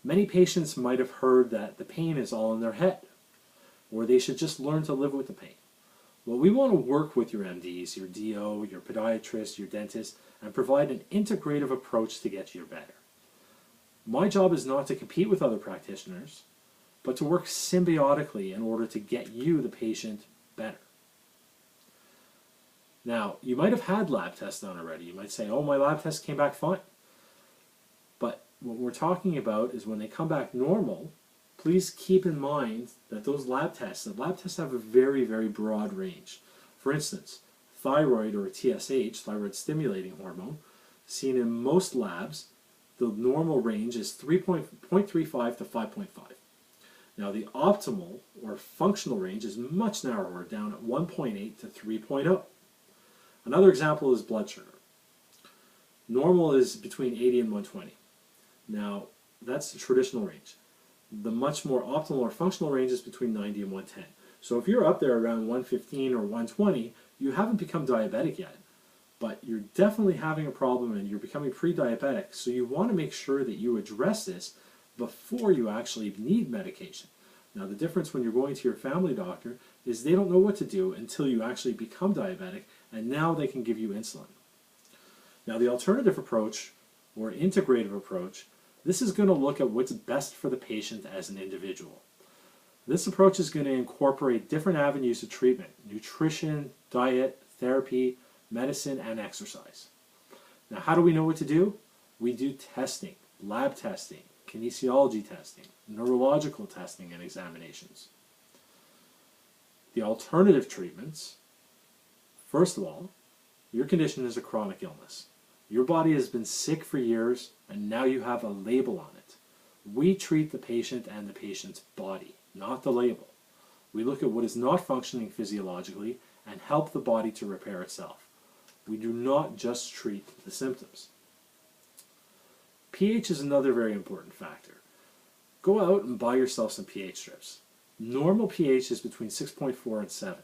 Many patients might have heard that the pain is all in their head, or they should just learn to live with the pain. Well, we want to work with your MDs, your DO, your podiatrist, your dentist, and provide an integrative approach to get you better. My job is not to compete with other practitioners, but to work symbiotically in order to get you, the patient, better. Now, you might have had lab tests done already. You might say, oh, my lab test came back fine. But what we're talking about is when they come back normal, please keep in mind that the lab tests have a very, very broad range. For instance, thyroid, or TSH, thyroid stimulating hormone, seen in most labs, the normal range is 3.35 to 5.5. Now the optimal or functional range is much narrower, down at 1.8 to 3.0. Another example is blood sugar. Normal is between 80 and 120. Now that's the traditional range. The much more optimal or functional range is between 90 and 110. So if you're up there around 115 or 120, you haven't become diabetic yet, but you're definitely having a problem and you're becoming pre-diabetic. So you want to make sure that you address this before you actually need medication. Now the difference when you're going to your family doctor is they don't know what to do until you actually become diabetic, and now they can give you insulin. Now the alternative approach, or integrative approach, this is going to look at what's best for the patient as an individual. This approach is going to incorporate different avenues of treatment: nutrition, diet, therapy, medicine, and exercise. Now how do we know what to do? We do testing, lab testing, kinesiology testing, neurological testing, and examinations. The alternative treatments: first of all, your condition is a chronic illness. Your body has been sick for years, and now you have a label on it. We treat the patient and the patient's body, not the label. We look at what is not functioning physiologically and help the body to repair itself. We do not just treat the symptoms. pH is another very important factor. Go out and buy yourself some pH strips. Normal pH is between 6.4 and 7.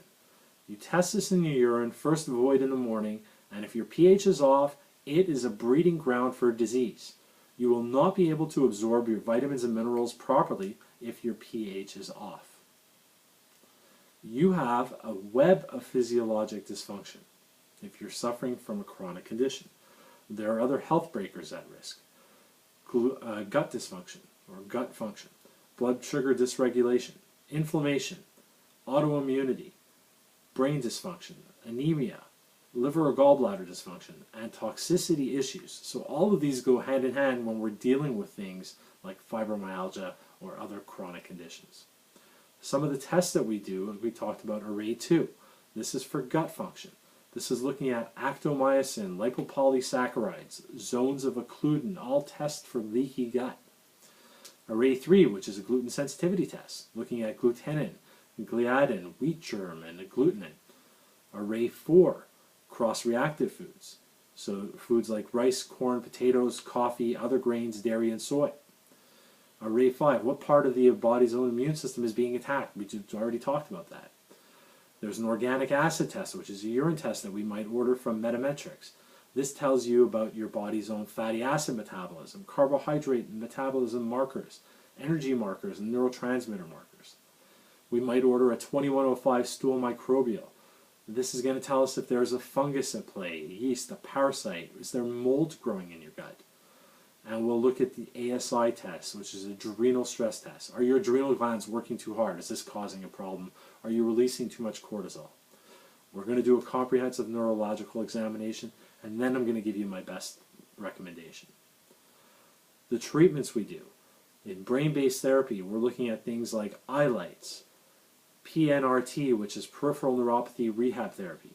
You test this in your urine, first void in the morning, and if your pH is off, it is a breeding ground for disease. You will not be able to absorb your vitamins and minerals properly if your pH is off. You have a web of physiologic dysfunction if you're suffering from a chronic condition. There are other health breakers at risk: gut dysfunction or gut function, blood sugar dysregulation, inflammation, autoimmunity, brain dysfunction, anemia, liver or gallbladder dysfunction, and toxicity issues. So all of these go hand in hand when we're dealing with things like fibromyalgia or other chronic conditions. Some of the tests that we do, we talked about Array 2. This is for gut function. This is looking at actomyosin, lipopolysaccharides, zones of occlusion, all tests for leaky gut. Array 3, which is a gluten sensitivity test, looking at glutenin, gliadin, wheat germ, and agglutinin. Array 4, cross-reactive foods, so foods like rice, corn, potatoes, coffee, other grains, dairy, and soy. Array 5, what part of the body's own immune system is being attacked? We just already talked about that. There's an organic acid test, which is a urine test that we might order from Metametrics. This tells you about your body's own fatty acid metabolism, carbohydrate metabolism markers, energy markers, and neurotransmitter markers. We might order a 2105 stool microbial. This is going to tell us if there's a fungus at play, yeast, a parasite, is there mold growing in your gut? And we'll look at the ASI test, which is adrenal stress test. Are your adrenal glands working too hard? Is this causing a problem? Are you releasing too much cortisol? We're going to do a comprehensive neurological examination, and then I'm going to give you my best recommendation. The treatments we do. In brain-based therapy, we're looking at things like eye lights, PNRT, which is peripheral neuropathy rehab therapy,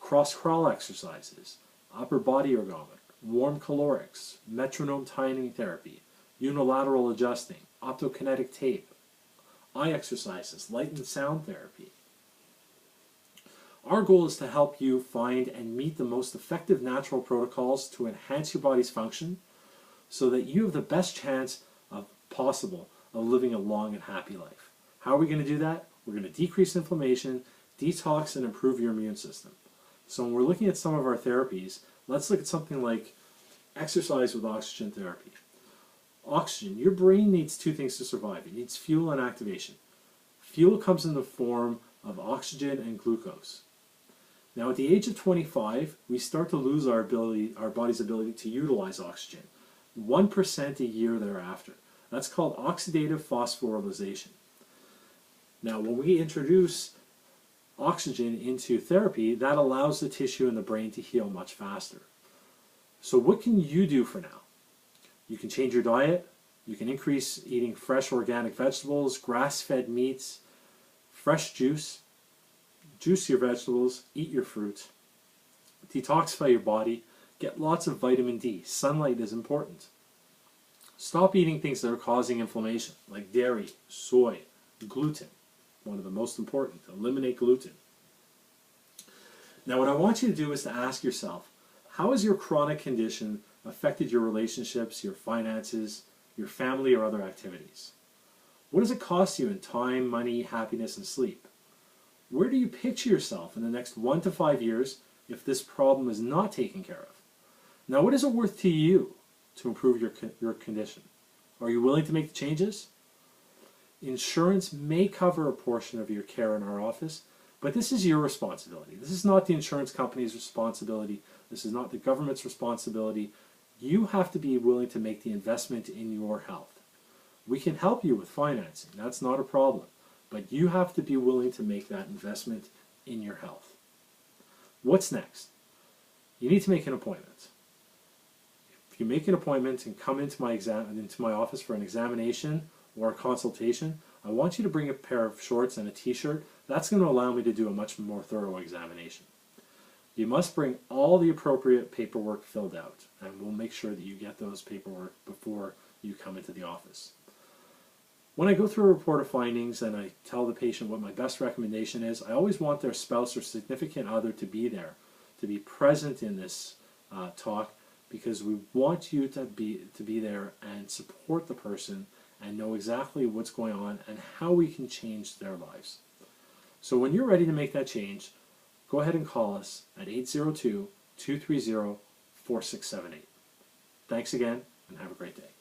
cross-crawl exercises, upper body ergometer, warm calorics, metronome timing therapy, unilateral adjusting, optokinetic tape, eye exercises, light and sound therapy. Our goal is to help you find and meet the most effective natural protocols to enhance your body's function so that you have the best chance possible of living a long and happy life. How are we going to do that? We're going to decrease inflammation, detox, and improve your immune system. So when we're looking at some of our therapies, let's look at something like exercise with oxygen therapy. Oxygen. Your brain needs two things to survive. It needs fuel and activation. Fuel comes in the form of oxygen and glucose. Now at the age of 25, we start to lose our body's ability to utilize oxygen. 1% a year thereafter. That's called oxidative phosphorylation. Now when we introduce oxygen into therapy, that allows the tissue in the brain to heal much faster. So what can you do for now? You can change your diet. You can increase eating fresh organic vegetables, grass-fed meats, fresh juice. Juice your vegetables, eat your fruit. Detoxify your body. Get lots of vitamin D. Sunlight is important. Stop eating things that are causing inflammation, like dairy, soy, gluten. One of the most important. Eliminate gluten. Now what I want you to do is to ask yourself, how has your chronic condition affected your relationships, your finances, your family, or other activities? What does it cost you in time, money, happiness, and sleep? Where do you picture yourself in the next 1 to 5 years if this problem is not taken care of? Now, what is it worth to you to improve your condition? Are you willing to make the changes? Insurance may cover a portion of your care in our office, but this is your responsibility. This is not the insurance company's responsibility. This is not the government's responsibility. You have to be willing to make the investment in your health. We can help you with financing. That's not a problem. But you have to be willing to make that investment in your health. What's next? You need to make an appointment. If you make an appointment and come into my office for an examination or a consultation, I want you to bring a pair of shorts and a t-shirt. That's going to allow me to do a much more thorough examination. You must bring all the appropriate paperwork filled out, and we'll make sure that you get those paperwork before you come into the office. When I go through a report of findings and I tell the patient what my best recommendation is, I always want their spouse or significant other to be there, to be present in this talk, because we want you to be there and support the person and know exactly what's going on and how we can change their lives. So when you're ready to make that change, go ahead and call us at 802-230-4678. Thanks again, and have a great day.